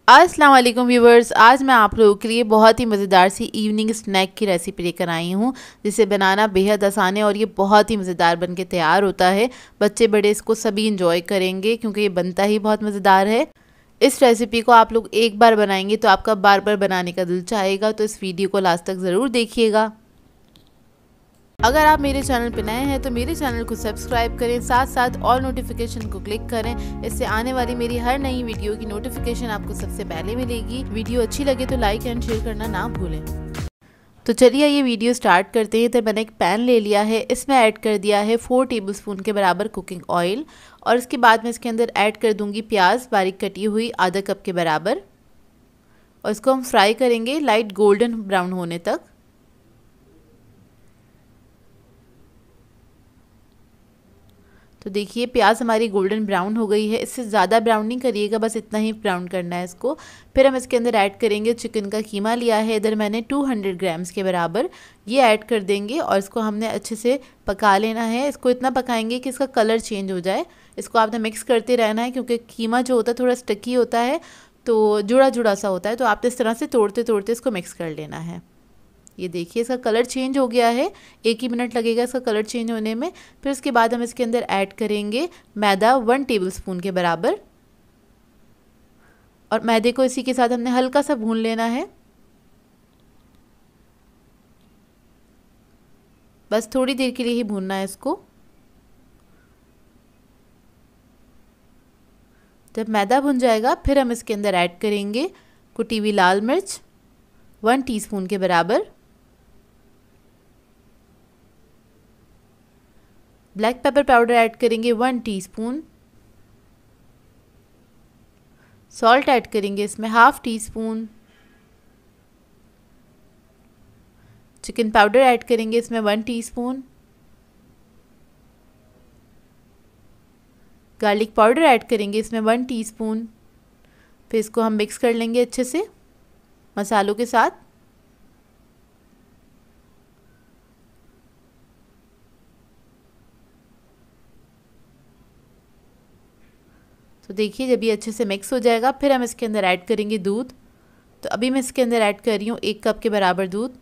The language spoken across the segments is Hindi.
अस्सलाम वालेकुम व्यूवर्स, आज मैं आप लोगों के लिए बहुत ही मज़ेदार सी इवनिंग स्नैक की रेसिपी लेकर आई हूँ, जिसे बनाना बेहद आसान है और ये बहुत ही मज़ेदार बन के तैयार होता है। बच्चे बड़े इसको सभी इंजॉय करेंगे क्योंकि ये बनता ही बहुत मज़ेदार है। इस रेसिपी को आप लोग एक बार बनाएंगे तो आपका बार बार बनाने का दिल चाहेगा, तो इस वीडियो को लास्ट तक ज़रूर देखिएगा। अगर आप मेरे चैनल पर नए हैं तो मेरे चैनल को सब्सक्राइब करें, साथ साथ ऑल नोटिफिकेशन को क्लिक करें। इससे आने वाली मेरी हर नई वीडियो की नोटिफिकेशन आपको सबसे पहले मिलेगी। वीडियो अच्छी लगे तो लाइक एंड शेयर करना ना भूलें। तो चलिए ये वीडियो स्टार्ट करते हैं। तो मैंने एक पैन ले लिया है, इसमें ऐड कर दिया है 4 टेबलस्पून के बराबर कुकिंग ऑयल और इसके बाद मैं इसके अंदर ऐड कर दूंगी प्याज बारीक कटी हुई आधा कप के बराबर और इसको हम फ्राई करेंगे लाइट गोल्डन ब्राउन होने तक। तो देखिए प्याज हमारी गोल्डन ब्राउन हो गई है। इससे ज़्यादा ब्राउन नहीं करिएगा, बस इतना ही ब्राउन करना है इसको। फिर हम इसके अंदर ऐड करेंगे चिकन का कीमा लिया है इधर मैंने 200 ग्राम्स के बराबर, ये ऐड कर देंगे और इसको हमने अच्छे से पका लेना है। इसको इतना पकाएंगे कि इसका कलर चेंज हो जाए। इसको आपने मिक्स करते रहना है क्योंकि कीमा जो होता है थोड़ा स्टिकी होता है, तो जुड़ा जुड़ा सा होता है, तो आपने इस तरह से तोड़ते तोड़ते इसको मिक्स कर लेना है। ये देखिए इसका कलर चेंज हो गया है, 1 ही मिनट लगेगा इसका कलर चेंज होने में। फिर उसके बाद हम इसके अंदर ऐड करेंगे मैदा 1 टेबलस्पून के बराबर और मैदे को इसी के साथ हमने हल्का सा भून लेना है। बस थोड़ी देर के लिए ही भूनना है इसको। जब मैदा भुन जाएगा फिर हम इसके अंदर ऐड करेंगे कुटी हुई लाल मिर्च 1 टीस्पून के बराबर, ब्लैक पेपर पाउडर ऐड करेंगे 1 टीस्पून, सॉल्ट ऐड करेंगे इसमें half tea spoon, chicken powder add करेंगे इसमें 1 टीस्पून, गार्लिक पाउडर ऐड करेंगे इसमें 1 टीस्पून। फिर इसको हम मिक्स कर लेंगे अच्छे से मसालों के साथ। तो देखिए जब ये अच्छे से मिक्स हो जाएगा फिर हम इसके अंदर ऐड करेंगे दूध। तो अभी मैं इसके अंदर ऐड कर रही हूँ 1 कप के बराबर दूध।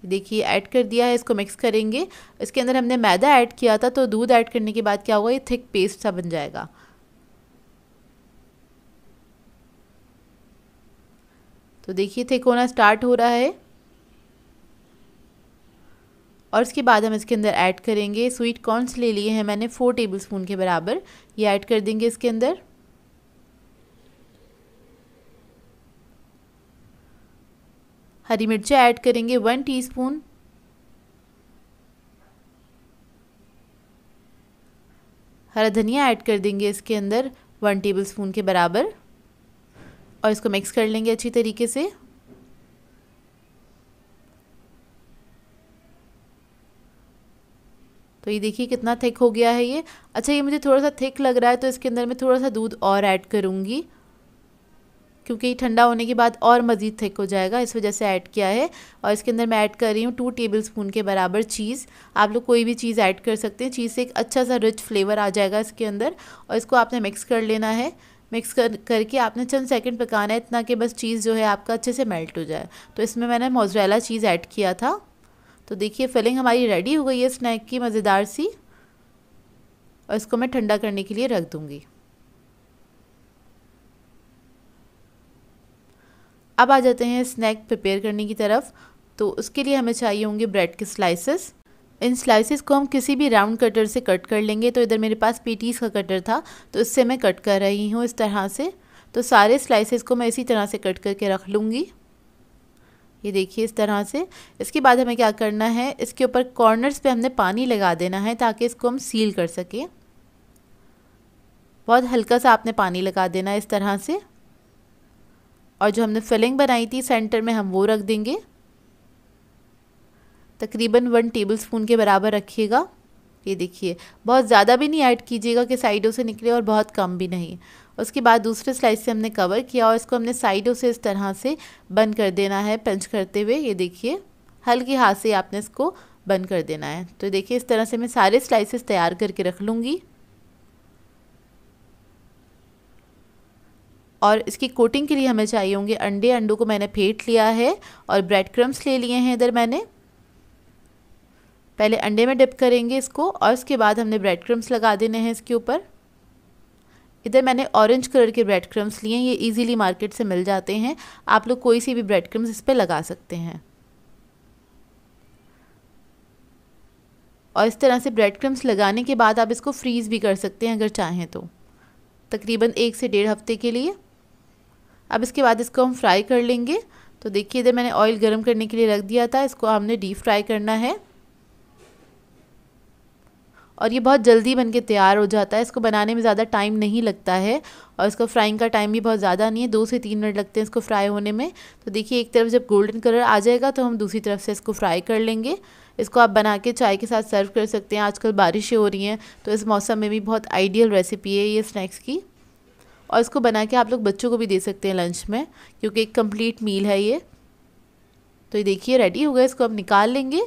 देखिए ऐड कर दिया है, इसको मिक्स करेंगे। इसके अंदर हमने मैदा ऐड किया था, तो दूध ऐड करने के बाद क्या होगा, ये थिक पेस्ट सा बन जाएगा। तो देखिए थिक होना स्टार्ट हो रहा है और इसके बाद हम इसके अंदर ऐड करेंगे स्वीट कॉर्न्स ले लिए हैं मैंने 4 टेबलस्पून के बराबर, ये ऐड कर देंगे इसके अंदर। हरी मिर्चें ऐड करेंगे 1 टीस्पून, हरा धनिया ऐड कर देंगे इसके अंदर 1 टेबलस्पून के बराबर और इसको मिक्स कर लेंगे अच्छी तरीके से। तो ये देखिए कितना थिक हो गया है ये। अच्छा ये मुझे थोड़ा सा थिक लग रहा है तो इसके अंदर मैं थोड़ा सा दूध और ऐड करूँगी क्योंकि ये ठंडा होने के बाद और मज़ीद थिक हो जाएगा, इस वजह से ऐड किया है। और इसके अंदर मैं ऐड कर रही हूँ 2 टेबलस्पून के बराबर चीज़। आप लोग कोई भी चीज़ ऐड कर सकते हैं, चीज़ से एक अच्छा सा रिच फ्लेवर आ जाएगा इसके अंदर। और इसको आपने मिक्स कर लेना है। मिक्स करके आपने चंद सेकंड पकाना है, इतना कि बस चीज़ जो है आपका अच्छे से मेल्ट हो जाए। तो इसमें मैंने मोज़रेला चीज़ ऐड किया था। तो देखिए फिलिंग हमारी रेडी हो गई है स्नैक की मज़ेदार सी, और इसको मैं ठंडा करने के लिए रख दूँगी। अब आ जाते हैं स्नैक प्रिपेयर करने की तरफ। तो उसके लिए हमें चाहिए होंगे ब्रेड के स्लाइसेस। इन स्लाइसेस को हम किसी भी राउंड कटर से कट कर लेंगे। तो इधर मेरे पास पेटीज़ का कटर था तो इससे मैं कट कर रही हूँ इस तरह से। तो सारे स्लाइसेस को मैं इसी तरह से कट करके रख लूँगी, ये देखिए इस तरह से। इसके बाद हमें क्या करना है, इसके ऊपर कॉर्नर्स पे हमने पानी लगा देना है ताकि इसको हम सील कर सकें। बहुत हल्का सा आपने पानी लगा देना है इस तरह से। और जो हमने फिलिंग बनाई थी सेंटर में हम वो रख देंगे, तकरीबन 1 टेबलस्पून के बराबर रखिएगा। ये देखिए बहुत ज़्यादा भी नहीं ऐड कीजिएगा कि साइडों से निकले और बहुत कम भी नहीं। उसके बाद दूसरे स्लाइस से हमने कवर किया और इसको हमने साइडों से इस तरह से बंद कर देना है पंच करते हुए। ये देखिए हल्के हाथ से आपने इसको बंद कर देना है। तो देखिए इस तरह से मैं सारे स्लाइसेस तैयार करके रख लूँगी। और इसकी कोटिंग के लिए हमें चाहिए होंगे अंडे। अंडों को मैंने फेंट लिया है और ब्रेड क्रम्स ले लिए हैं। इधर मैंने पहले अंडे में डिप करेंगे इसको और उसके बाद हमने ब्रेड क्रम्स लगा देने हैं इसके ऊपर। इधर मैंने ऑरेंज कलर के ब्रेड क्रम्स लिए हैं, ये इजीली मार्केट से मिल जाते हैं। आप लोग कोई सी भी ब्रेड क्रम्स इस पर लगा सकते हैं। और इस तरह से ब्रेड क्रम्स लगाने के बाद आप इसको फ्रीज़ भी कर सकते हैं अगर चाहें तो, तकरीबन 1 से 1.5 हफ्ते के लिए। अब इसके बाद इसको हम फ्राई कर लेंगे। तो देखिए इधर मैंने ऑयल गर्म करने के लिए रख दिया था, इसको हमने डीप फ्राई करना है और ये बहुत जल्दी बनके तैयार हो जाता है। इसको बनाने में ज़्यादा टाइम नहीं लगता है और इसका फ्राइंग का टाइम भी बहुत ज़्यादा नहीं है, 2 से 3 मिनट लगते हैं इसको फ्राई होने में। तो देखिए एक तरफ जब गोल्डन कलर आ जाएगा तो हम दूसरी तरफ से इसको फ्राई कर लेंगे। इसको आप बना के चाय के साथ सर्व कर सकते हैं। आजकल बारिशें हो रही हैं तो इस मौसम में भी बहुत आइडियल रेसिपी है ये स्नैक्स की। और इसको बना के आप लोग बच्चों को भी दे सकते हैं लंच में, क्योंकि एक कंप्लीट मील है ये। तो ये देखिए रेडी हो गया, इसको अब निकाल लेंगे।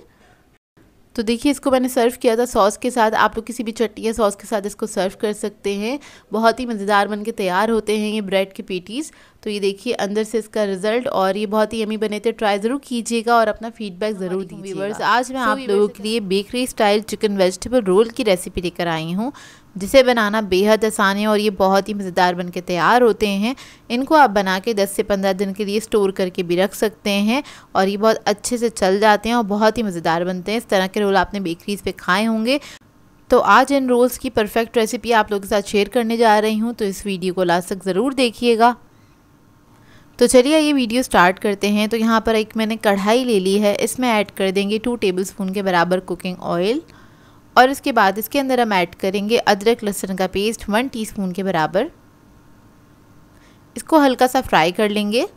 तो देखिए इसको मैंने सर्व किया था सॉस के साथ। आप लोग किसी भी चटनी या सॉस के साथ इसको सर्व कर सकते हैं। बहुत ही मज़ेदार बनके तैयार होते हैं ये ब्रेड के पेटीज़। तो ये देखिए अंदर से इसका रिजल्ट, और ये बहुत ही यमी बने थे। ट्राई ज़रूर कीजिएगा और अपना फीडबैक ज़रूर दीजिएगा। आज मैं आप लोगों के लिए bakery style chicken vegetable roll की रेसिपी लेकर आई हूँ, जिसे बनाना बेहद आसान है और ये बहुत ही मज़ेदार बनके तैयार होते हैं। इनको आप बना के 10 से 15 दिन के लिए स्टोर करके भी रख सकते हैं और ये बहुत अच्छे से चल जाते हैं और बहुत ही मज़ेदार बनते हैं। इस तरह के रोल आपने बेकरीज़ पे खाए होंगे। तो आज इन रोल्स की परफेक्ट रेसिपी आप लोगों के साथ शेयर करने जा रही हूँ, तो इस वीडियो को लास्ट तक ज़रूर देखिएगा। तो चलिए ये वीडियो स्टार्ट करते हैं। तो यहाँ पर एक मैंने कढ़ाई ले ली है, इसमें ऐड कर देंगे 2 टेबलस्पून के बराबर कुकिंग ऑयल और इसके बाद इसके अंदर हम ऐड करेंगे अदरक लहसुन का पेस्ट 1 टीस्पून के बराबर। इसको हल्का सा फ्राई कर लेंगे।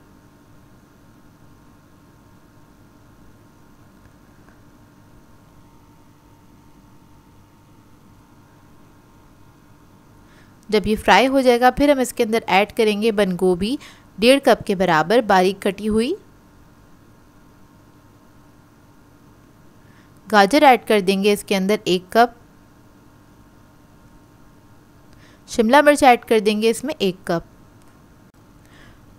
जब ये फ्राई हो जाएगा फिर हम इसके अंदर ऐड करेंगे बंद गोभी 1.5 कप के बराबर बारीक कटी हुई। गाजर ऐड कर देंगे इसके अंदर 1 कप। शिमला मिर्च ऐड कर देंगे इसमें 1 कप।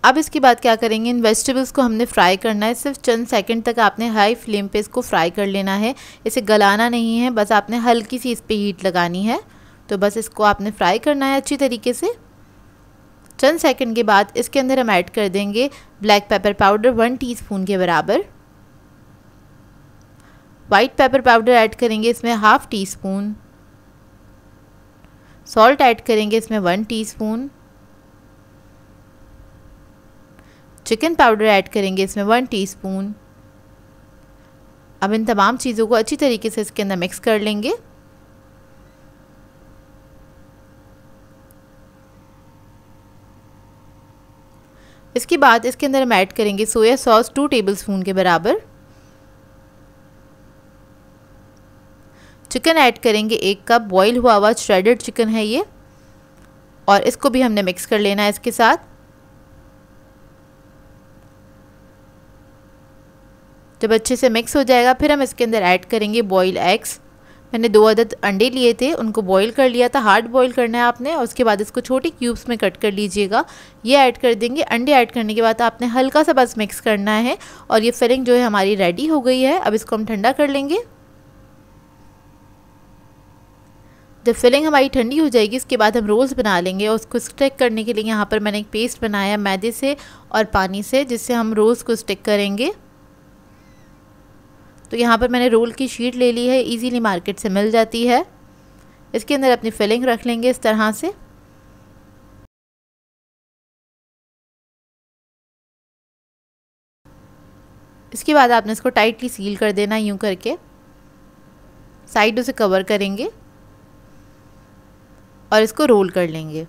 अब इसके बाद क्या करेंगे, इन वेजिटेबल्स को हमने फ्राई करना है। सिर्फ चंद सेकंड तक आपने हाई फ्लेम पे इसको फ्राई कर लेना है। इसे गलाना नहीं है, बस आपने हल्की सी इस पे हीट लगानी है। तो बस इसको आपने फ्राई करना है अच्छी तरीके से। चंद सेकंड के बाद इसके अंदर हम ऐड कर देंगे ब्लैक पेपर पाउडर 1 टीस्पून के बराबर। वाइट पेपर पाउडर ऐड करेंगे इसमें 1/2 टीस्पून। सॉल्ट ऐड करेंगे इसमें 1 टीस्पून। चिकन पाउडर ऐड करेंगे इसमें 1 टीस्पून। अब इन तमाम चीज़ों को अच्छी तरीके से इसके अंदर मिक्स कर लेंगे। इसके बाद इसके अंदर हम ऐड करेंगे सोया सॉस 2 टेबलस्पून के बराबर। चिकन ऐड करेंगे 1 कप, बॉईल हुआ हुआ श्रेडेड चिकन है ये, और इसको भी हमने मिक्स कर लेना है इसके साथ। जब अच्छे से मिक्स हो जाएगा फिर हम इसके अंदर ऐड करेंगे बॉइल्ड एग्स। मैंने 2 अदद अंडे लिए थे, उनको बॉईल कर लिया था। हार्ड बॉईल करना है आपने और उसके बाद इसको छोटी क्यूब्स में कट कर लीजिएगा। ये ऐड कर देंगे। अंडे ऐड करने के बाद आपने हल्का सा बस मिक्स करना है और ये फिलिंग जो है हमारी रेडी हो गई है। अब इसको हम ठंडा कर लेंगे। जब फिलिंग हमारी ठंडी हो जाएगी इसके बाद हम रोल्स बना लेंगे और उसको स्टिक करने के लिए यहाँ पर मैंने एक पेस्ट बनाया मैदे से और पानी से, जिससे हम रोल्स को स्टिक करेंगे। तो यहाँ पर मैंने रोल की शीट ले ली है, इजीली मार्केट से मिल जाती है। इसके अंदर अपनी फिलिंग रख लेंगे इस तरह से। इसके बाद आपने इसको टाइटली सील कर देना, यूं करके साइडों से कवर करेंगे और इसको रोल कर लेंगे।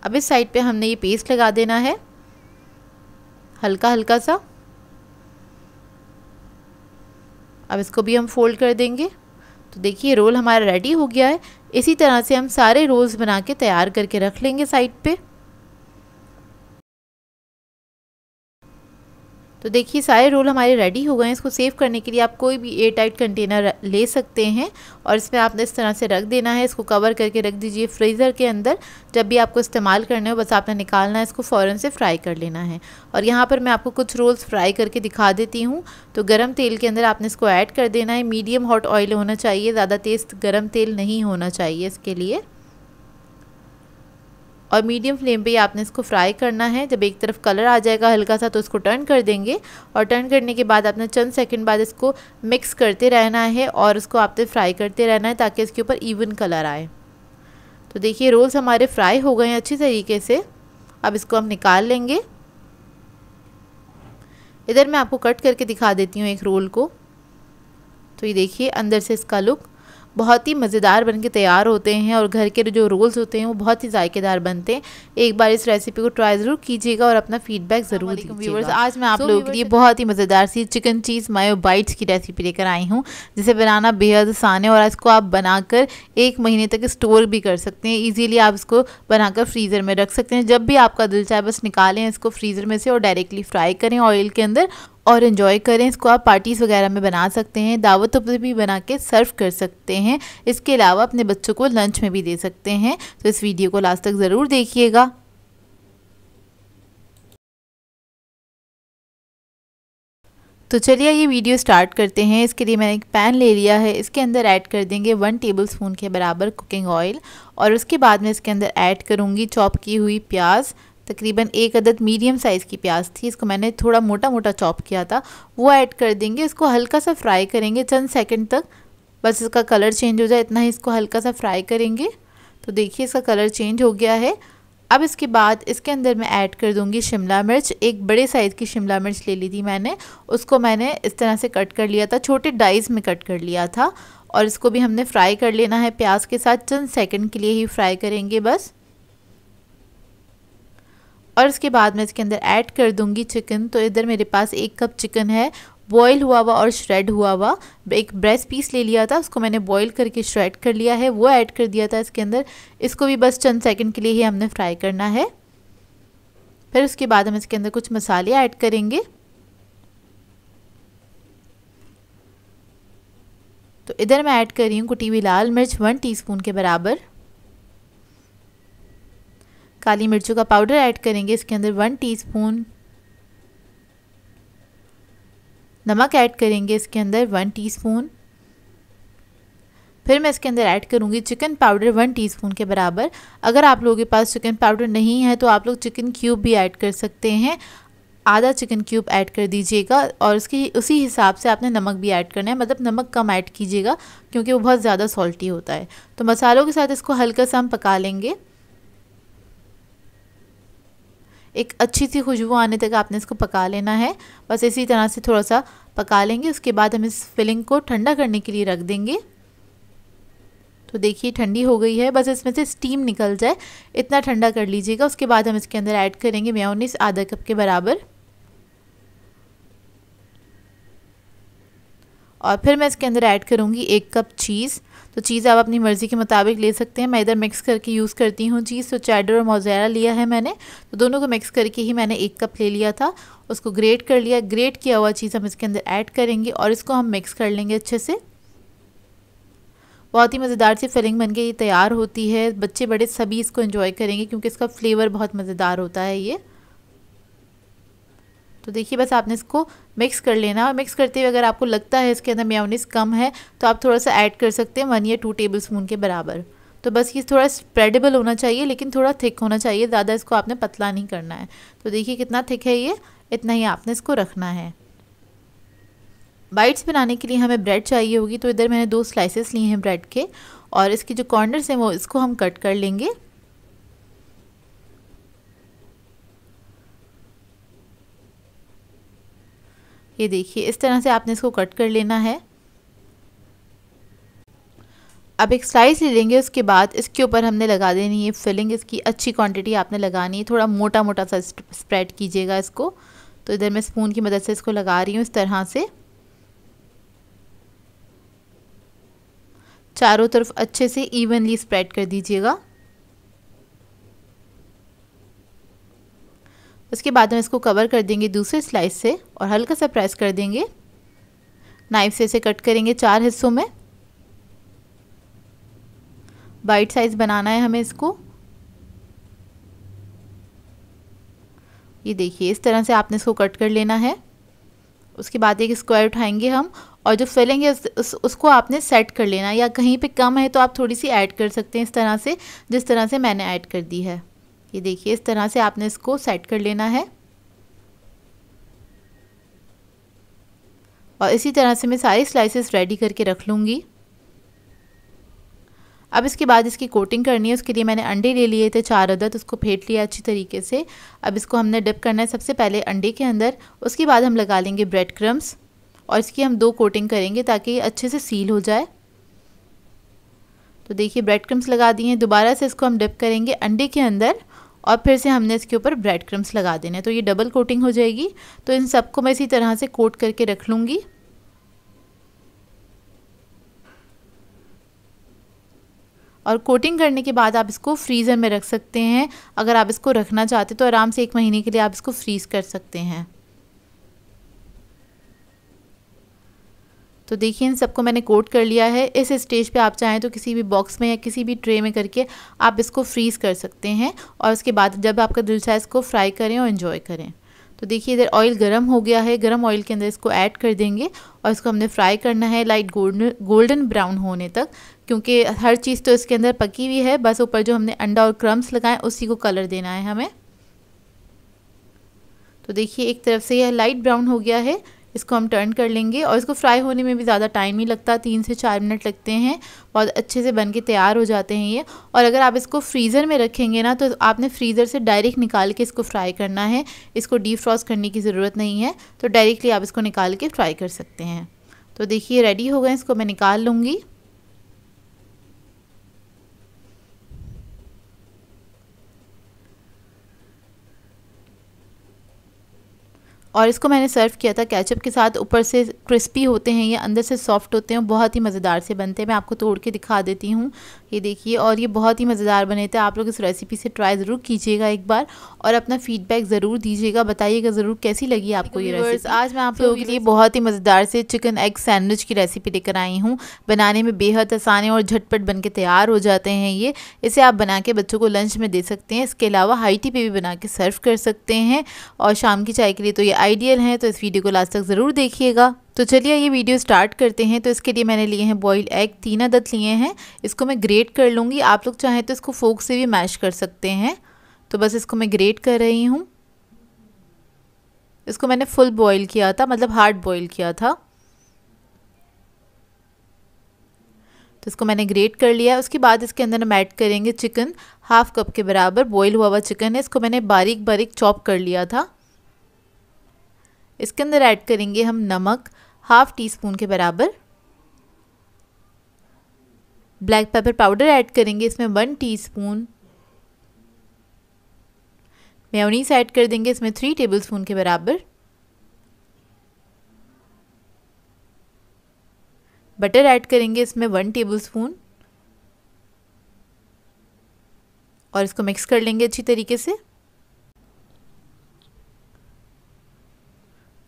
अब इस साइड पे हमने ये पेस्ट लगा देना है हल्का हल्का सा। अब इसको भी हम फोल्ड कर देंगे। तो देखिए रोल हमारा रेडी हो गया है। इसी तरह से हम सारे रोल्स बना के तैयार करके रख लेंगे साइड पे। तो देखिए सारे रोल हमारे रेडी हो गए हैं। इसको सेव करने के लिए आप कोई भी एयर टाइट कंटेनर ले सकते हैं और इसमें आपने इस तरह से रख देना है। इसको कवर करके रख दीजिए फ्रीज़र के अंदर। जब भी आपको इस्तेमाल करने हो बस आपने निकालना है, इसको फ़ौरन से फ्राई कर लेना है। और यहाँ पर मैं आपको कुछ रोल्स फ्राई करके दिखा देती हूँ। तो गर्म तेल के अंदर आपने इसको ऐड कर देना है। मीडियम हॉट ऑयल होना चाहिए, ज़्यादा तेज़ गर्म तेल नहीं होना चाहिए इसके लिए। और मीडियम फ्लेम पे आपने इसको फ्राई करना है। जब एक तरफ कलर आ जाएगा हल्का सा तो इसको टर्न कर देंगे और टर्न करने के बाद आपने चंद सेकंड बाद इसको मिक्स करते रहना है और इसको आपने फ्राई करते रहना है ताकि इसके ऊपर इवन कलर आए। तो देखिए रोल्स हमारे फ्राई हो गए हैं अच्छी तरीके से। अब इसको हम निकाल लेंगे। इधर मैं आपको कट करके दिखा देती हूँ एक रोल को। तो ये देखिए अंदर से इसका लुक बहुत ही मज़ेदार बनके तैयार होते हैं और घर के जो रोल्स होते हैं वो बहुत ही जायकेदार बनते हैं। एक बार इस रेसिपी को ट्राई ज़रूर कीजिएगा और अपना फीडबैक ज़रूर दीजिएगा। आज मैं आप लोगों के लिए बहुत ही मज़ेदार सी चिकन चीज़ मायो बाइट्स की रेसिपी लेकर आई हूँ, जिसे बनाना बेहद आसान है और इसको आप बनाकर 1 महीने तक स्टोर भी कर सकते हैं। ईजीली आप इसको बनाकर फ्रीज़र में रख सकते हैं। जब भी आपका दिल चाहे बस निकालें इसको फ्रीज़र में से और डायरेक्टली फ्राई करें ऑयल के अंदर और एंजॉय करें। इसको आप पार्टीज़ वगैरह में बना सकते हैं, दावतों पर भी बना के सर्व कर सकते हैं। इसके अलावा अपने बच्चों को लंच में भी दे सकते हैं। तो इस वीडियो को लास्ट तक ज़रूर देखिएगा। तो चलिए ये वीडियो स्टार्ट करते हैं। इसके लिए मैंने एक पैन ले लिया है। इसके अंदर ऐड कर देंगे 1 टेबलस्पून के बराबर कुकिंग ऑयल और उसके बाद में इसके अंदर ऐड करूँगी चॉप की हुई प्याज। तकरीबन 1 अदद मीडियम साइज़ की प्याज थी, इसको मैंने थोड़ा मोटा मोटा चॉप किया था, वो ऐड कर देंगे। इसको हल्का सा फ्राई करेंगे चंद सेकंड तक, बस इसका कलर चेंज हो जाए इतना ही इसको हल्का सा फ्राई करेंगे। तो देखिए इसका कलर चेंज हो गया है। अब इसके बाद इसके अंदर मैं ऐड कर दूंगी शिमला मिर्च। एक बड़े साइज़ की शिमला मिर्च ले ली थी मैंने, उसको मैंने इस तरह से कट कर लिया था, छोटे डाइस में कट कर लिया था और इसको भी हमने फ्राई कर लेना है प्याज के साथ। चंद सेकंड के लिए ही फ्राई करेंगे बस। और इसके बाद मैं इसके अंदर ऐड कर दूंगी चिकन। तो इधर मेरे पास 1 कप चिकन है, बॉयल हुआ हुआ और श्रेड हुआ हुआ। एक ब्रेस्ट पीस ले लिया था, उसको मैंने बॉईल करके श्रेड कर लिया है, वो ऐड कर दिया था इसके अंदर। इसको भी बस चंद सेकंड के लिए ही हमने फ्राई करना है। फिर उसके बाद हम इसके अंदर कुछ मसाले ऐड करेंगे। तो इधर मैं ऐड कर रही हूँ कुटी हुई लाल मिर्च 1 टीस्पून के बराबर। काली मिर्चों का पाउडर ऐड करेंगे इसके अंदर 1 टीस्पून। नमक ऐड करेंगे इसके अंदर 1 टीस्पून। फिर मैं इसके अंदर ऐड करूँगी चिकन पाउडर 1 टीस्पून के बराबर। अगर आप लोगों के पास चिकन पाउडर नहीं है तो आप लोग चिकन क्यूब भी ऐड कर सकते हैं। आधा चिकन क्यूब ऐड कर दीजिएगा और उसकी उसी हिसाब से आपने नमक भी ऐड करना है, मतलब नमक कम ऐड कीजिएगा क्योंकि वो बहुत ज़्यादा सॉल्टी होता है। तो मसालों के साथ इसको हल्का सा हम पका लेंगे। एक अच्छी सी खुशबू आने तक आपने इसको पका लेना है, बस इसी तरह से थोड़ा सा पका लेंगे। उसके बाद हम इस फिलिंग को ठंडा करने के लिए रख देंगे। तो देखिए ठंडी हो गई है, बस इसमें से स्टीम निकल जाए इतना ठंडा कर लीजिएगा। उसके बाद हम इसके अंदर ऐड करेंगे मेयोनीज आधा कप के बराबर और फिर मैं इसके अंदर ऐड करूँगी 1 कप चीज़। तो चीज़ आप अपनी मर्ज़ी के मुताबिक ले सकते हैं। मैं इधर मिक्स करके यूज़ करती हूँ चीज़, तो चेडर और मोज़रेला लिया है मैंने, तो दोनों को मिक्स करके ही मैंने 1 कप ले लिया था। उसको ग्रेट कर लिया। ग्रेट किया हुआ चीज़ हम इसके अंदर ऐड करेंगे और इसको हम मिक्स कर लेंगे अच्छे से। बहुत ही मज़ेदार सी फिलिंग बनके ये तैयार होती है। बच्चे बड़े सभी इसको एंजॉय करेंगे क्योंकि इसका फ्लेवर बहुत मज़ेदार होता है ये। तो देखिए बस आपने इसको मिक्स कर लेना। मिक्स करते हुए अगर आपको लगता है इसके अंदर मेयोनीज़ कम है तो आप थोड़ा सा ऐड कर सकते हैं 1 या 2 टेबलस्पून के बराबर। तो बस ये थोड़ा स्प्रेडेबल होना चाहिए लेकिन थोड़ा थिक होना चाहिए, ज़्यादा इसको आपने पतला नहीं करना है। तो देखिए कितना थिक है ये, इतना ही आपने इसको रखना है। बाइट्स बनाने के लिए हमें ब्रेड चाहिए होगी, तो इधर मैंने 2 स्लाइसेस लिए हैं ब्रेड के और इसके जो कॉर्नर्स हैं वो इसको हम कट कर लेंगे। ये देखिए इस तरह से आपने इसको कट कर लेना है। अब एक स्लाइस ले लेंगे, उसके बाद इसके ऊपर हमने लगा देनी है फिलिंग। इसकी अच्छी क्वांटिटी आपने लगानी है, थोड़ा मोटा मोटा सा स्प्रेड कीजिएगा इसको। तो इधर मैं स्पून की मदद से इसको लगा रही हूँ इस तरह से, चारों तरफ अच्छे से इवनली स्प्रेड कर दीजिएगा। उसके बाद हम इसको कवर कर देंगे दूसरे स्लाइस से और हल्का सा प्रेस कर देंगे। नाइफ से इसे कट करेंगे 4 हिस्सों में। बाइट साइज बनाना है हमें इसको। ये देखिए इस तरह से आपने इसको कट कर लेना है। उसके बाद एक स्क्वायर उठाएंगे हम और जो फिलिंग है उसको आपने सेट कर लेना है, या कहीं पे कम है तो आप थोड़ी सी ऐड कर सकते हैं इस तरह से, जिस तरह से मैंने ऐड कर दी है। ये देखिए इस तरह से आपने इसको सेट कर लेना है और इसी तरह से मैं सारी स्लाइसेस रेडी करके रख लूँगी। अब इसके बाद इसकी कोटिंग करनी है। उसके लिए मैंने अंडे ले लिए थे 4 अदद, उसको फेंट लिया अच्छी तरीके से। अब इसको हमने डिप करना है सबसे पहले अंडे के अंदर। उसके बाद हम लगा लेंगे ब्रेड क्रम्स और इसकी हम 2 कोटिंग करेंगे ताकि ये अच्छे से सील हो जाए। तो देखिए ब्रेड क्रम्स लगा दिए हैं। दोबारा से इसको हम डिप करेंगे अंडे के अंदर और फिर से हमने इसके ऊपर ब्रेड क्रम्स लगा देने, तो ये डबल कोटिंग हो जाएगी। तो इन सबको मैं इसी तरह से कोट करके रख लूँगी। और कोटिंग करने के बाद आप इसको फ्रीज़र में रख सकते हैं। अगर आप इसको रखना चाहते तो आराम से 1 महीने के लिए आप इसको फ्रीज़ कर सकते हैं। तो देखिए इन सबको मैंने कोट कर लिया है। इस स्टेज पे आप चाहें तो किसी भी बॉक्स में या किसी भी ट्रे में करके आप इसको फ्रीज़ कर सकते हैं और उसके बाद जब आपका दिल चाहे इसको फ्राई करें और एंजॉय करें। तो देखिए इधर ऑयल गरम हो गया है। गरम ऑयल के अंदर इसको ऐड कर देंगे और इसको हमने फ्राई करना है लाइट गोल्डन ब्राउन होने तक, क्योंकि हर चीज़ तो इसके अंदर पकी हुई है, बस ऊपर जो हमने अंडा और क्रम्स लगाए उसी को कलर देना है हमें। तो देखिए एक तरफ से यह लाइट ब्राउन हो गया है, इसको हम टर्न कर लेंगे और इसको फ्राई होने में भी ज़्यादा टाइम नहीं लगता, 3 से 4 मिनट लगते हैं। बहुत अच्छे से बन के तैयार हो जाते हैं ये। और अगर आप इसको फ्रीज़र में रखेंगे ना तो आपने फ्रीज़र से डायरेक्ट निकाल के इसको फ्राई करना है, इसको डीप फ्रॉस्ट करने की ज़रूरत नहीं है। तो डायरेक्टली आप इसको निकाल के फ्राई कर सकते हैं। तो देखिए रेडी हो गए, इसको मैं निकाल लूँगी। और इसको मैंने सर्व किया था केचप के साथ। ऊपर से क्रिस्पी होते हैं ये, अंदर से सॉफ्ट होते हैं, बहुत ही मज़ेदार से बनते हैं। मैं आपको तोड़ के दिखा देती हूँ। ये देखिए, और ये बहुत ही मज़ेदार बने थे। आप लोग इस रेसिपी से ट्राई ज़रूर कीजिएगा एक बार और अपना फीडबैक ज़रूर दीजिएगा, बताइएगा ज़रूर कैसी लगी आपको ये रेसिपी। आज मैं आप लोगों के लिए बहुत ही मज़ेदार से चिकन एग सैंडविच की रेसिपी लेकर आई हूँ। बनाने में बेहद आसान है और झटपट बन के तैयार हो जाते हैं ये। इसे आप बना के बच्चों को लंच में दे सकते हैं। इसके अलावा हाई टी पे भी बना के सर्व कर सकते हैं और शाम की चाय के लिए तो ये आइडियल है। तो इस वीडियो को लास्ट तक ज़रूर देखिएगा। तो चलिए ये वीडियो स्टार्ट करते हैं। तो इसके लिए मैंने लिए हैं बॉइल्ड एग, 3 अदद लिए हैं। इसको मैं ग्रेट कर लूँगी। आप लोग चाहें तो इसको फोक से भी मैश कर सकते हैं। तो बस इसको मैं ग्रेट कर रही हूँ। इसको मैंने फुल बॉईल किया था, मतलब हार्ड बॉईल किया था। तो इसको मैंने ग्रेट कर लिया। उसके बाद इसके अंदर हम ऐड करेंगे चिकन, 1/2 कप के बराबर बॉईल हुआ चिकन है। इसको मैंने बारीक बारीक चॉप कर लिया था। इसके अंदर ऐड करेंगे हम नमक 1/2 टीस्पून के बराबर। ब्लैक पेपर पाउडर ऐड करेंगे इसमें 1 टीस्पून। मेयोनीज ऐड कर देंगे इसमें 3 टेबलस्पून के बराबर। बटर ऐड करेंगे इसमें 1 टेबलस्पून और इसको मिक्स कर लेंगे अच्छी तरीके से।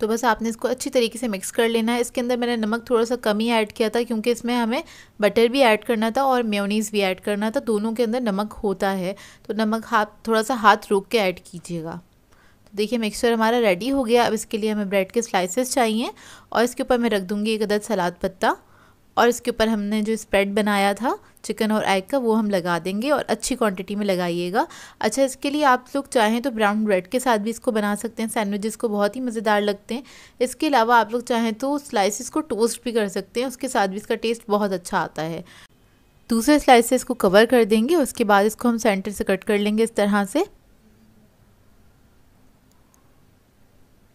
तो बस आपने इसको अच्छी तरीके से मिक्स कर लेना है। इसके अंदर मैंने नमक थोड़ा सा कम ही ऐड किया था, क्योंकि इसमें हमें बटर भी ऐड करना था और मेयोनीज़ भी ऐड करना था। दोनों के अंदर नमक होता है, तो नमक थोड़ा सा हाथ रोक के ऐड कीजिएगा। तो देखिए मिक्सचर हमारा रेडी हो गया। अब इसके लिए हमें ब्रेड के स्लाइसेस चाहिए और इसके ऊपर मैं रख दूँगी 1 अदद सलाद पत्ता और इसके ऊपर हमने जो स्प्रेड बनाया था चिकन और एग का वो हम लगा देंगे और अच्छी क्वांटिटी में लगाइएगा। अच्छा, इसके लिए आप लोग चाहें तो ब्राउन ब्रेड के साथ भी इसको बना सकते हैं। सैंडविचेस को बहुत ही मज़ेदार लगते हैं। इसके अलावा आप लोग चाहें तो स्लाइसेस को टोस्ट भी कर सकते हैं, उसके साथ भी इसका टेस्ट बहुत अच्छा आता है। दूसरे स्लाइसेस को कवर कर देंगे, उसके बाद इसको हम सेंटर से कट कर लेंगे इस तरह से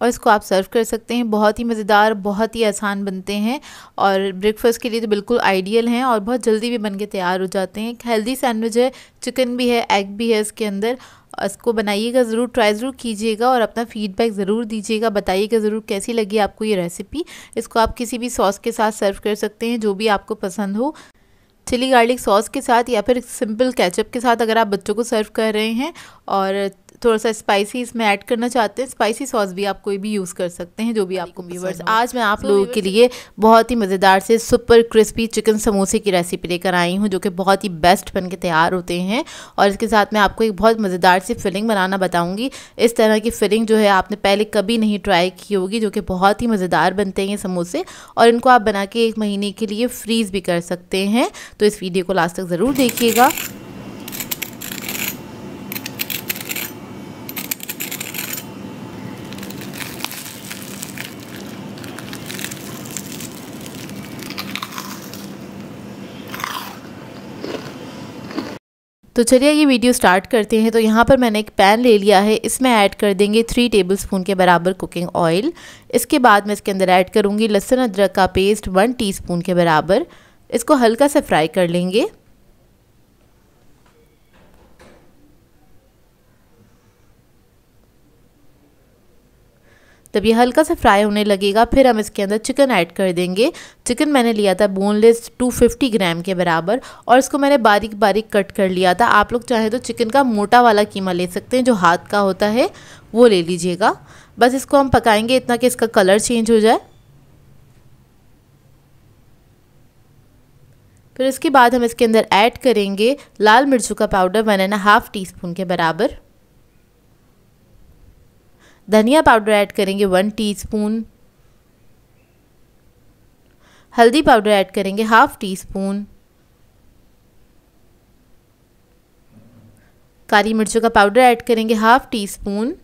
और इसको आप सर्व कर सकते हैं। बहुत ही मज़ेदार, बहुत ही आसान बनते हैं और ब्रेकफास्ट के लिए तो बिल्कुल आइडियल हैं और बहुत जल्दी भी बन के तैयार हो जाते हैं। एक हेल्दी सैंडविच है, चिकन भी है, एग भी है इसके अंदर। इसको बनाइएगा ज़रूर, ट्राई ज़रूर कीजिएगा और अपना फीडबैक ज़रूर दीजिएगा, बताइएगा ज़रूर कैसी लगी आपको ये रेसिपी। इसको आप किसी भी सॉस के साथ सर्व कर सकते हैं, जो भी आपको पसंद हो। चिली गार्लिक सॉस के साथ या फिर सिंपल केचप के साथ अगर आप बच्चों को सर्व कर रहे हैं और थोड़ा सा स्पाइसी इसमें ऐड करना चाहते हैं, स्पाइसी सॉस भी आप कोई भी यूज़ कर सकते हैं जो भी आपको व्यूअर्स। आज मैं आप लोगों के लिए बहुत ही मज़ेदार से सुपर क्रिस्पी चिकन समोसे की रेसिपी लेकर आई हूँ, जो कि बहुत ही बेस्ट बन के तैयार होते हैं। और इसके साथ मैं आपको एक बहुत मज़ेदार सी फिलिंग बनाना बताऊँगी। इस तरह की फिलिंग जो है आपने पहले कभी नहीं ट्राई की होगी, जो कि बहुत ही मज़ेदार बनते हैं ये समोसे। और इनको आप बना के 1 महीने के लिए फ्रीज़ भी कर सकते हैं। तो इस वीडियो को लास्ट तक ज़रूर देखिएगा। तो चलिए ये वीडियो स्टार्ट करते हैं। तो यहाँ पर मैंने एक पैन ले लिया है, इसमें ऐड कर देंगे 3 टेबलस्पून के बराबर कुकिंग ऑयल। इसके बाद मैं इसके अंदर ऐड करूँगी लहसुन अदरक का पेस्ट 1 टीस्पून के बराबर। इसको हल्का सा फ्राई कर लेंगे। जब ये हल्का सा फ्राई होने लगेगा फिर हम इसके अंदर चिकन ऐड कर देंगे। चिकन मैंने लिया था बोनलेस 250 ग्राम के बराबर और इसको मैंने बारीक बारीक कट कर लिया था। आप लोग चाहें तो चिकन का मोटा वाला कीमा ले सकते हैं, जो हाथ का होता है वो ले लीजिएगा। बस इसको हम पकाएंगे इतना कि इसका कलर चेंज हो जाए। फिर इसके बाद हम इसके अंदर ऐड करेंगे लाल मिर्चों का पाउडर 1.5 टीस्पून के बराबर। धनिया पाउडर ऐड करेंगे 1 टीस्पून। हल्दी पाउडर ऐड करेंगे 1/2 टीस्पून। काली मिर्चों का पाउडर ऐड करेंगे 1/2 टीस्पून।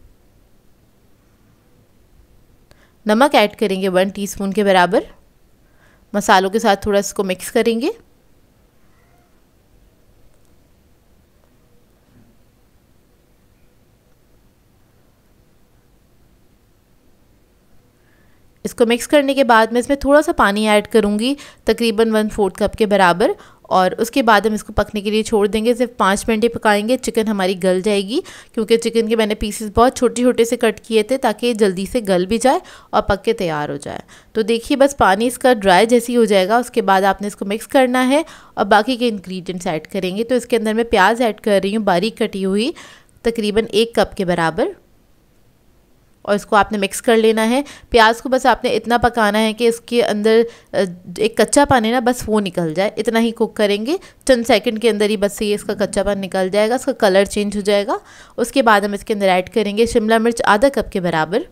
नमक ऐड करेंगे 1 टीस्पून के बराबर। मसालों के साथ थोड़ा इसको मिक्स करेंगे। इसको मिक्स करने के बाद मैं इसमें थोड़ा सा पानी ऐड करूँगी, तकरीबन 1/4 कप के बराबर। और उसके बाद हम इसको पकने के लिए छोड़ देंगे। सिर्फ 5 मिनट ही पकाएंगे, चिकन हमारी गल जाएगी। क्योंकि चिकन के मैंने पीसेस बहुत छोटे छोटे से कट किए थे ताकि ये जल्दी से गल भी जाए और पक के तैयार हो जाए। तो देखिए बस पानी इसका ड्राई जैसी हो जाएगा, उसके बाद आपने इसको मिक्स करना है और बाकी के इंग्रेडिएंट्स ऐड करेंगे। तो इसके अंदर मैं प्याज ऐड कर रही हूँ बारीक कटी हुई, तकरीबन 1 कप के बराबर। और इसको आपने मिक्स कर लेना है। प्याज को बस आपने इतना पकाना है कि इसके अंदर एक कच्चापन है ना, बस वो निकल जाए, इतना ही कुक करेंगे। चंद सेकंड के अंदर ही बस ये इसका कच्चापन निकल जाएगा, इसका कलर चेंज हो जाएगा। उसके बाद हम इसके अंदर ऐड करेंगे शिमला मिर्च आधा कप के बराबर।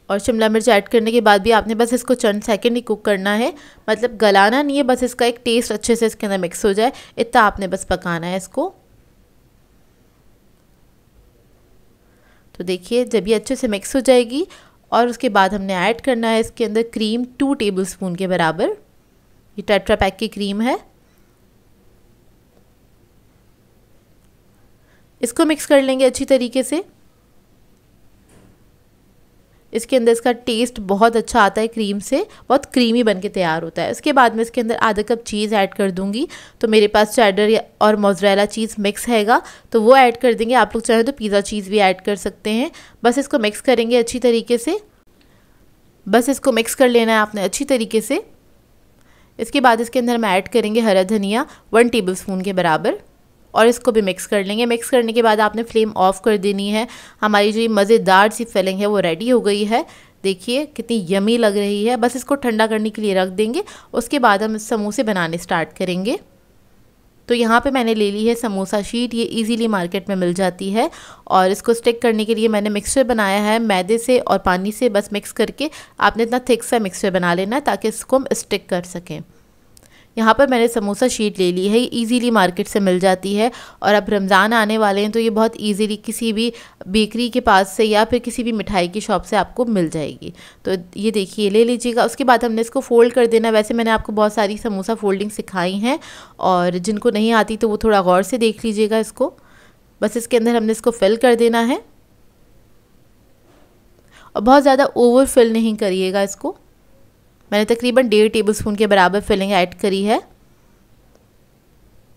और शिमला मिर्च ऐड करने के बाद भी आपने बस इसको चंद सेकंड ही कुक करना है, मतलब गलाना नहीं है, बस इसका एक टेस्ट अच्छे से इसके अंदर मिक्स हो जाए, इतना आपने बस पकाना है इसको। तो देखिए जब ये अच्छे से मिक्स हो जाएगी और उसके बाद हमने ऐड करना है इसके अंदर क्रीम 2 टेबलस्पून के बराबर। ये टेट्रा पैक की क्रीम है। इसको मिक्स कर लेंगे अच्छी तरीके से। इसके अंदर इसका टेस्ट बहुत अच्छा आता है, क्रीम से बहुत क्रीमी बन के तैयार होता है। इसके बाद मैं इसके अंदर आधा कप चीज़ ऐड कर दूंगी। तो मेरे पास चेडर और मोज़रेला चीज़ मिक्स हैगा, तो वो ऐड कर देंगे। आप लोग चाहें तो पिज़्ज़ा चीज़ भी ऐड कर सकते हैं। बस इसको मिक्स करेंगे अच्छी तरीके से। बस इसको मिक्स कर लेना है आपने अच्छी तरीके से। इसके बाद इसके अंदर हम ऐड करेंगे हरा धनिया 1 टेबलस्पून के बराबर और इसको भी मिक्स कर लेंगे। मिक्स करने के बाद आपने फ्लेम ऑफ कर देनी है। हमारी जो ये मज़ेदार सी फिलिंग है वो रेडी हो गई है। देखिए कितनी यमी लग रही है। बस इसको ठंडा करने के लिए रख देंगे, उसके बाद हम समोसे बनाने स्टार्ट करेंगे। तो यहाँ पे मैंने ले ली है समोसा शीट, ये इजीली मार्केट में मिल जाती है। और इसको स्टिक करने के लिए मैंने मिक्सचर बनाया है मैदे से और पानी से, बस मिक्स करके आपने इतना थिक सा मिक्सचर बना लेना है ताकि इसको हम स्टिक कर सकें। यहाँ पर मैंने समोसा शीट ले ली है, ये इजीली मार्केट से मिल जाती है। और अब रमज़ान आने वाले हैं तो ये बहुत इजीली किसी भी बेकरी के पास से या फिर किसी भी मिठाई की शॉप से आपको मिल जाएगी। तो ये देखिए ले लीजिएगा। उसके बाद हमने इसको फ़ोल्ड कर देना। वैसे मैंने आपको बहुत सारी समोसा फोल्डिंग सिखाई हैं और जिनको नहीं आती तो वो थोड़ा गौर से देख लीजिएगा इसको। बस इसके अंदर हमने इसको फिल कर देना है और बहुत ज़्यादा ओवर फिल नहीं करिएगा इसको। मैंने तकरीबन 1.5 टेबलस्पून के बराबर फिलिंग ऐड करी है।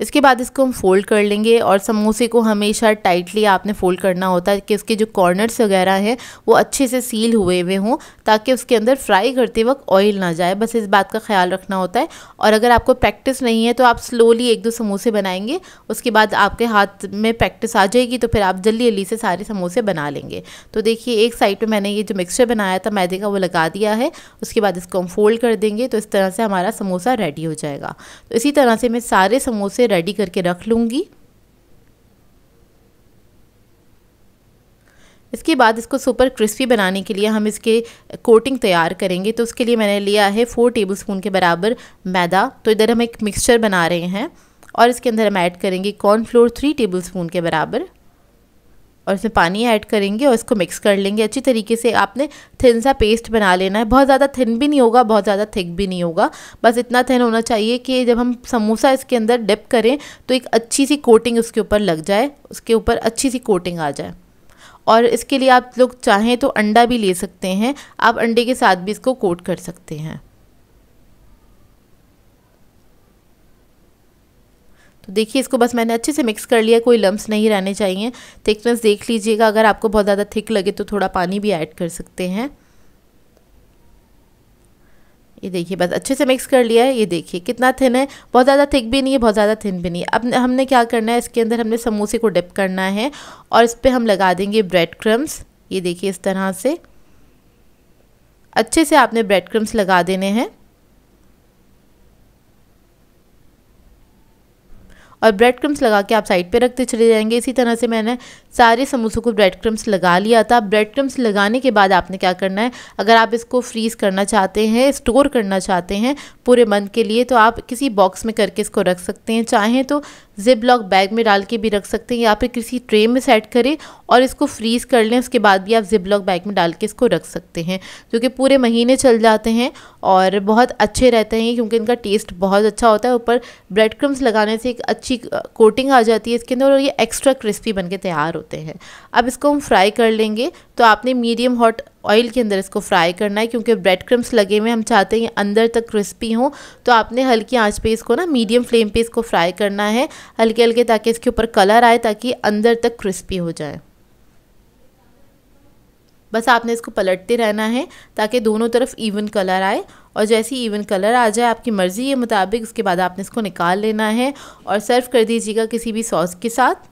इसके बाद इसको हम फोल्ड कर लेंगे और समोसे को हमेशा टाइटली आपने फोल्ड करना होता है कि उसके जो कॉर्नर्स वगैरह हैं वो अच्छे से सील हुए हुए हों, ताकि उसके अंदर फ्राई करते वक्त ऑयल ना जाए। बस इस बात का ख्याल रखना होता है। और अगर आपको प्रैक्टिस नहीं है तो आप स्लोली 1-2 समोसे बनाएंगे, उसके बाद आपके हाथ में प्रैक्टिस आ जाएगी तो फिर आप जल्दी जल्दी से सारे समोसे बना लेंगे। तो देखिए एक साइड पे मैंने ये जो मिक्सचर बनाया था मैदे का वो लगा दिया है। उसके बाद इसको हम फोल्ड कर देंगे तो इस तरह से हमारा समोसा रेडी हो जाएगा। तो इसी तरह से मैं सारे समोसे रेडी करके रख लूँगी। इसके बाद इसको सुपर क्रिस्पी बनाने के लिए हम इसके कोटिंग तैयार करेंगे। तो उसके लिए मैंने लिया है 4 टेबलस्पून के बराबर मैदा। तो इधर हम एक मिक्सचर बना रहे हैं और इसके अंदर हम ऐड करेंगे कॉर्नफ्लोर 3 टेबलस्पून के बराबर और इसमें पानी ऐड करेंगे और इसको मिक्स कर लेंगे अच्छी तरीके से। आपने थिन सा पेस्ट बना लेना है, बहुत ज़्यादा थिन भी नहीं होगा, बहुत ज़्यादा थिक भी नहीं होगा, बस इतना थिन होना चाहिए कि जब हम समोसा इसके अंदर डिप करें तो एक अच्छी सी कोटिंग उसके ऊपर लग जाए, उसके ऊपर अच्छी सी कोटिंग आ जाए। और इसके लिए आप लोग चाहें तो अंडा भी ले सकते हैं, आप अंडे के साथ भी इसको कोट कर सकते हैं। तो देखिए इसको बस मैंने अच्छे से मिक्स कर लिया, कोई लम्स नहीं रहने चाहिए। थिकनेस देख लीजिएगा, अगर आपको बहुत ज़्यादा थिक लगे तो थोड़ा पानी भी ऐड कर सकते हैं। ये देखिए बस अच्छे से मिक्स कर लिया है। ये देखिए कितना थिन है, बहुत ज़्यादा थिक भी नहीं है, बहुत ज़्यादा थिन भी नहीं है। अब हमने क्या करना है, इसके अंदर हमने समोसे को डिप करना है और इस पर हम लगा देंगे ब्रेड क्रम्स। ये देखिए इस तरह से अच्छे से आपने ब्रेड क्रम्स लगा देने हैं और ब्रेड क्रम्स लगा के आप साइड पे रखते चले जाएंगे। इसी तरह से मैंने सारे समोसों को ब्रेड क्रम्स लगा लिया था। ब्रेड क्रम्स लगाने के बाद आपने क्या करना है, अगर आप इसको फ्रीज़ करना चाहते हैं, स्टोर करना चाहते हैं पूरे मंथ के लिए, तो आप किसी बॉक्स में करके इसको रख सकते हैं। चाहें तो जिप लॉक बैग में डाल के भी रख सकते हैं या फिर किसी ट्रे में सेट करें और इसको फ्रीज़ कर लें। उसके बाद भी आप जिप लॉक बैग में डाल के इसको रख सकते हैं, जो कि पूरे महीने चल जाते हैं और बहुत अच्छे रहते हैं क्योंकि इनका टेस्ट बहुत अच्छा होता है। ऊपर ब्रेड क्रम्स लगाने से एक अच्छी कोटिंग आ जाती है इसके अंदर और ये एक्स्ट्रा क्रिस्पी बन के तैयार होते हैं। अब इसको हम फ्राई कर लेंगे। तो आपने मीडियम हॉट ऑयल के अंदर इसको फ्राई करना है क्योंकि ब्रेड क्रम्स लगे हुए हम चाहते हैं अंदर तक क्रिस्पी हो। तो आपने हल्की आंच पे इसको ना मीडियम फ्लेम पे इसको फ्राई करना है हल्के हल्के, ताकि इसके ऊपर कलर आए, ताकि अंदर तक क्रिस्पी हो जाए। बस आपने इसको पलटते रहना है ताकि दोनों तरफ इवन कलर आए और जैसे ही इवन कलर आ जाए आपकी मर्ज़ी के मुताबिक उसके बाद आपने इसको निकाल लेना है और सर्व कर दीजिएगा किसी भी सॉस के साथ।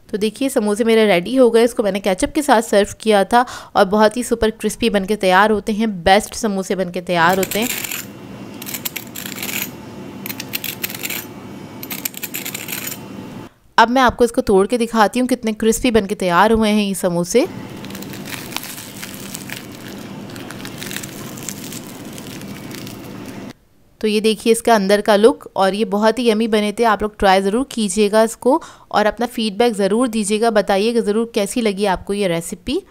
तो देखिए समोसे मेरे रेडी हो गए। इसको मैंने केचप के साथ सर्व किया था और बहुत ही सुपर क्रिस्पी बनके तैयार होते हैं, बेस्ट समोसे बनके तैयार होते हैं। अब मैं आपको इसको तोड़ के दिखाती हूँ कितने क्रिस्पी बनके तैयार हुए हैं ये समोसे। तो ये देखिए इसका अंदर का लुक और ये बहुत ही यमी बने थे। आप लोग ट्राई ज़रूर कीजिएगा इसको और अपना फीडबैक ज़रूर दीजिएगा, बताइएगा ज़रूर कैसी लगी आपको ये रेसिपी।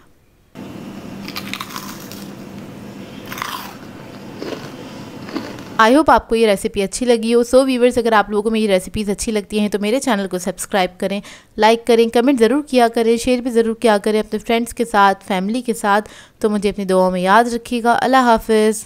आई होप आपको ये रेसिपी अच्छी लगी हो। सो व्यूवर्स, अगर आप लोगों को मेरी रेसिपीज़ अच्छी लगती हैं तो मेरे चैनल को सब्सक्राइब करें, लाइक करें, कमेंट ज़रूर किया करें, शेयर भी ज़रूर किया करें अपने फ्रेंड्स के साथ, फैमिली के साथ। तो मुझे अपनी दुआओं में याद रखिएगा। अल्लाह हाफ़िज़।